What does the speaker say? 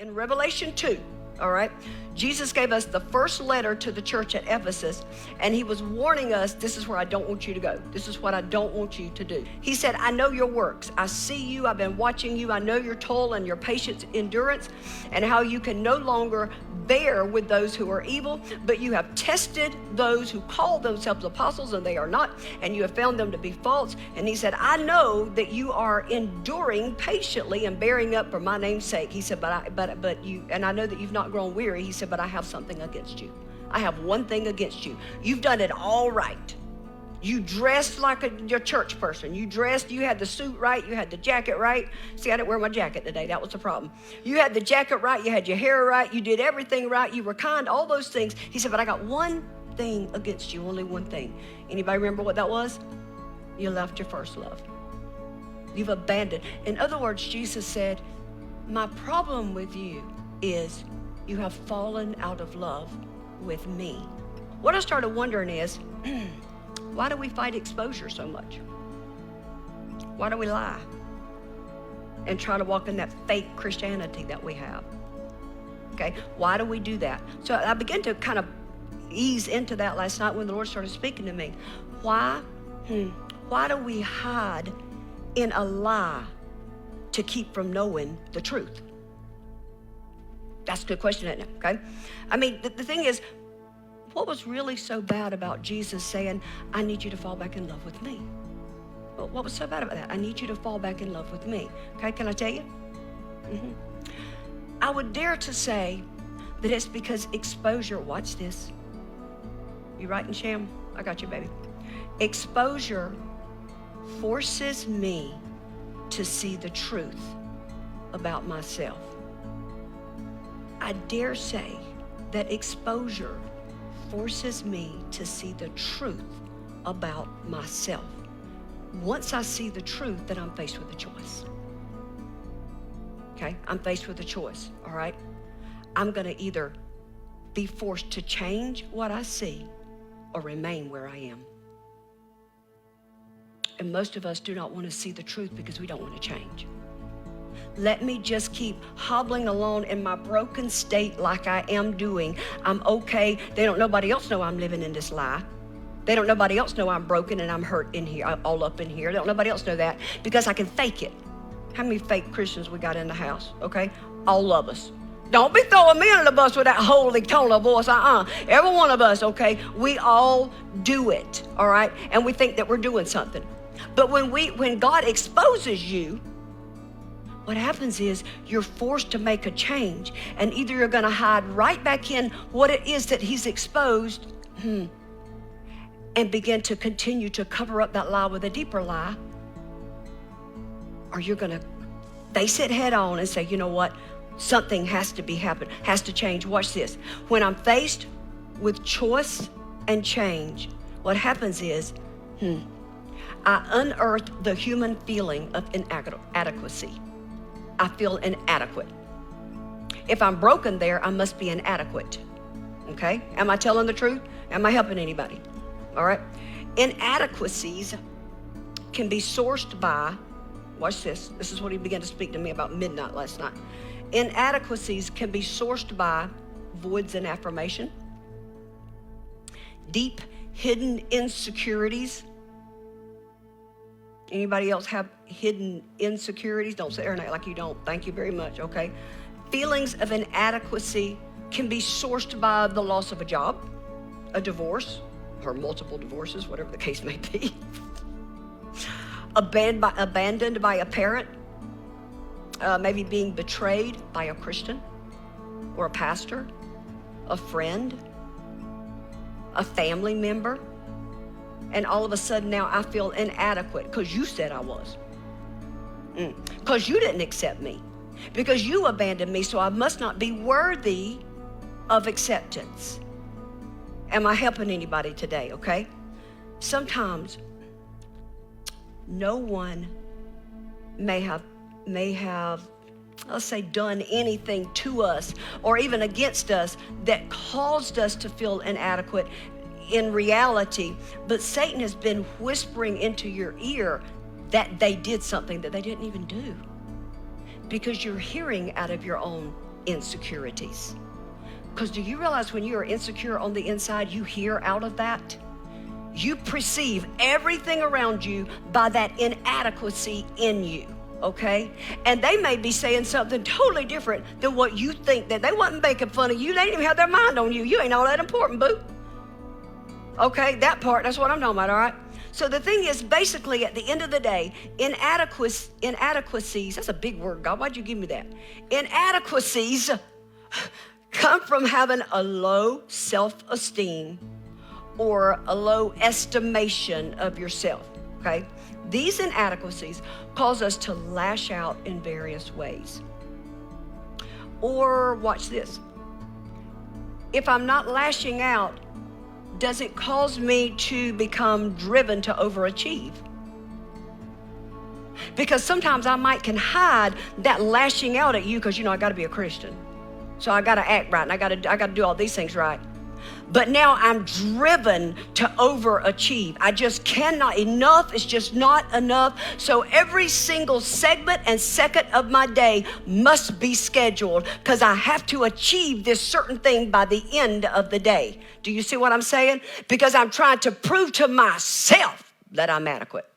in Revelation 2, all right, Jesus gave us the first letter to the church at Ephesus, and he was warning us, this is where I don't want you to go. This is what I don't want you to do. He said, I know your works. I see you. I've been watching you. I know your toil and your patience, endurance, and how you can no longer bear with those who are evil, but you have tested those who call themselves apostles and they are not, and you have found them to be false. And he said, I know that you are enduring patiently and bearing up for my name's sake. He said, but you, and I know that you've not grown weary. He said, but I have something against you. I have one thing against you. You've done it all right. You dressed like your church person. You had the suit right, you had the jacket right. See, I didn't wear my jacket today, that was the problem. You had the jacket right, you had your hair right, you did everything right, you were kind, all those things. He said, but I got one thing against you, only one thing. Anybody remember what that was? You left your first love. You've abandoned. In other words, Jesus said, my problem with you is you have fallen out of love with me. What I started wondering is, why do we fight exposure so much? Why do we lie and try to walk in that fake Christianity that we have? Okay, why do we do that? So I began to kind of ease into that last night when the Lord started speaking to me. Why do we hide in a lie to keep from knowing the truth? That's a good question, isn't it? Okay, I mean, the thing is, what was really so bad about Jesus saying, I need you to fall back in love with me? Well, what was so bad about that? I need you to fall back in love with me. Okay, can I tell you? I would dare to say that it's because exposure, watch this. You writing, Sham? I got you, baby. Exposure forces me to see the truth about myself. I dare say that exposure forces me to see the truth about myself. Once I see the truth, then I'm faced with a choice. Okay, I'm faced with a choice, all right? I'm gonna either be forced to change what I see or remain where I am. And most of us do not want to see the truth because we don't want to change. Let me just keep hobbling along in my broken state like I am doing. I'm okay. Nobody else know I'm living in this lie. Nobody else know I'm broken and I'm hurt in here, all up in here. Nobody else know that because I can fake it. How many fake Christians we got in the house, okay? All of us. Don't be throwing me under the bus with that holy tone of voice, Every one of us, okay? We all do it, all right? And we think that we're doing something. But when God exposes you, what happens is you're forced to make a change, and either you're going to hide right back in what it is that he's exposed and begin to continue to cover up that lie with a deeper lie, or you're going to face it head on and say, you know what, something has to change. Watch this. When I'm faced with choice and change, what happens is I unearth the human feeling of inadequacy. I feel inadequate. If I'm broken there, I must be inadequate. Okay? Am I telling the truth? Am I helping anybody? All right? Inadequacies can be sourced by, watch this. This is what he began to speak to me about midnight last night. Inadequacies can be sourced by voids in affirmation, deep hidden insecurities. Anybody else have hidden insecurities? Don't sit there and act like you don't. Thank you very much, okay? Feelings of inadequacy can be sourced by the loss of a job, a divorce, or multiple divorces, whatever the case may be. Abandoned by a parent, maybe being betrayed by a Christian or a pastor, a friend, a family member. And all of a sudden now I feel inadequate because you said I was. Because you didn't accept me. Because you abandoned me, so I must not be worthy of acceptance. Am I helping anybody today, okay? Sometimes no one may have, let's say, done anything to us or even against us that caused us to feel inadequate in reality, but Satan has been whispering into your ear that they did something that they didn't even do, because you're hearing out of your own insecurities. Because do you realize when you are insecure on the inside, you hear out of that? You perceive everything around you by that inadequacy in you, okay? And they may be saying something totally different than what you think, that they wasn't making fun of you. They didn't even have their mind on you. You ain't all that important, boo. Okay, that part, that's what I'm talking about, all right? So the thing is, basically, at the end of the day, inadequacies, that's a big word, God, why'd you give me that? Inadequacies come from having a low self-esteem or a low estimation of yourself, okay? These inadequacies cause us to lash out in various ways. Or watch this. If I'm not lashing out, does it cause me to become driven to overachieve? Because sometimes I can hide that lashing out at you because, I got to be a Christian. So I got to act right, and I got to do all these things right. But now I'm driven to overachieve. I just cannot, enough is just not enough. So every single segment and second of my day must be scheduled because I have to achieve this certain thing by the end of the day. Do you see what I'm saying? Because I'm trying to prove to myself that I'm adequate.